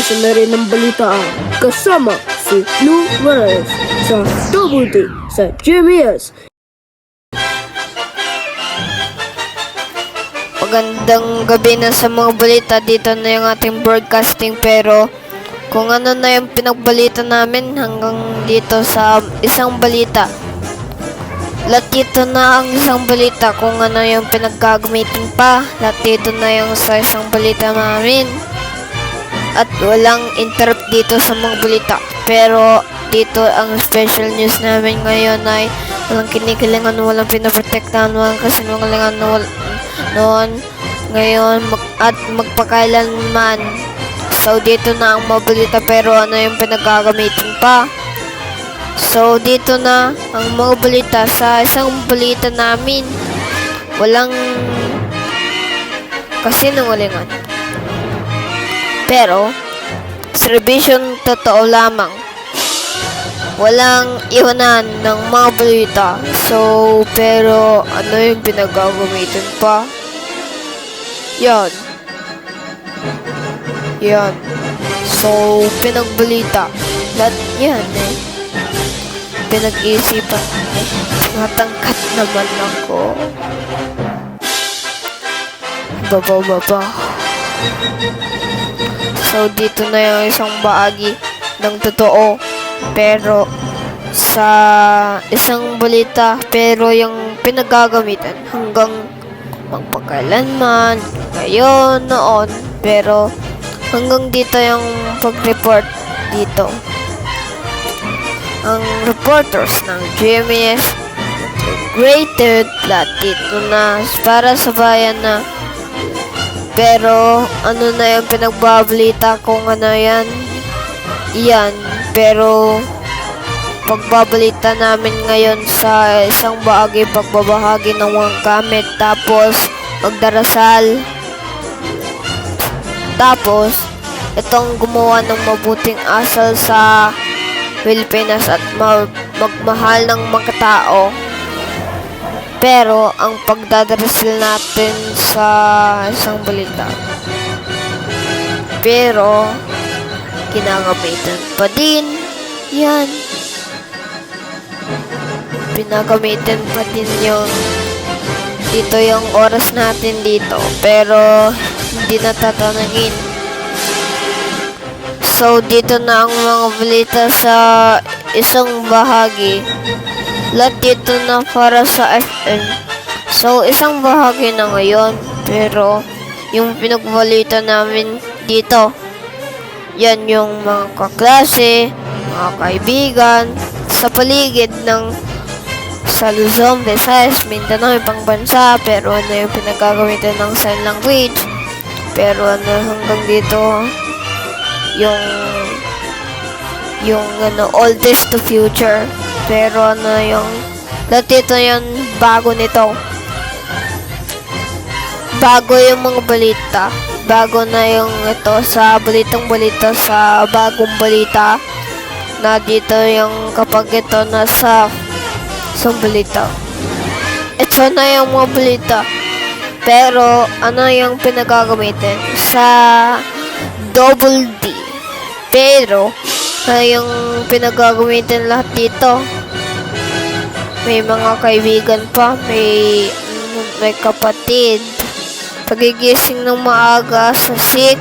Isa na rin ang balitaan kasama si Lou Reyes sa Double D sa GMS. Magandang gabi na sa mga balita. Dito na yung ating broadcasting, pero kung ano na yung pinagbalita namin hanggang dito sa isang balita. Lahat dito na ang isang balita kung ano yung pinaggagamitin pa. Lahat dito na yung sa isang balita namin. At walang interrupt dito sa mga balita. Pero dito ang special news namin ngayon ay walang kinikilingan, walang pinaprotektahan, walang kasinungalingan noon, ngayon, at magpakailanman. So dito na ang mabalita, pero ano yung pinagagamitin pa. So dito na ang mga balita sa isang balita namin. Walang kasinungalingan, pero servisyon totoo lamang. Walang iwanan ng mga balita. So, pero ano yung pinagagamitin pa? Yan. So, pinagbalita. Lahat yan eh. Pinag-iisipan. Matangkat naman ako. Baba. So, dito na yung isang bahagi ng totoo. Pero sa isang balita, pero yung pinagagamitan hanggang magpakailanman, ngayon, noon, pero hanggang dito yung pag-report dito. Ang reporters ng GMS integrated lahat dito na para sa bayan na. Pero ano na yung pinagbabalita kung ano yan, pero pagbabalita namin ngayon sa isang bahagi, pagbabahagi ng mga gamit, tapos magdarasal, tapos itong gumawa ng mabuting asal sa Pilipinas at magmahal ng mga tao. Pero ang pagdadarasal natin sa isang balita, pero ginagamitan pa din yan. Pinagamitan pa din yung dito yung oras natin dito, pero hindi natatanungin. So dito na ang mga balita sa isang bahagi. Lahat dito na para sa FM. So isang bahagi na ngayon, pero yung pinagbalita namin dito, yan yung mga kaklase, mga kaibigan, sa paligid ng sa Luzon, Visayas, Mindanao, ibang bansa, pero ano yung pinagagamitan ng sign language, pero ano hanggang dito, yung oldest to future, pero ano yung lahat dito yung bago nito. Bago yung mga balita. Bago na yung ito sa balita sa bagong balita na dito yung kapag ito nasa balita. Ito na yung mga balita. Pero ano yung pinagagamitin sa Double D. Pero yung pinagagamitin lahat dito. May mga kaibigan pa, may kapatid. Pagigising ng maaga sa 6,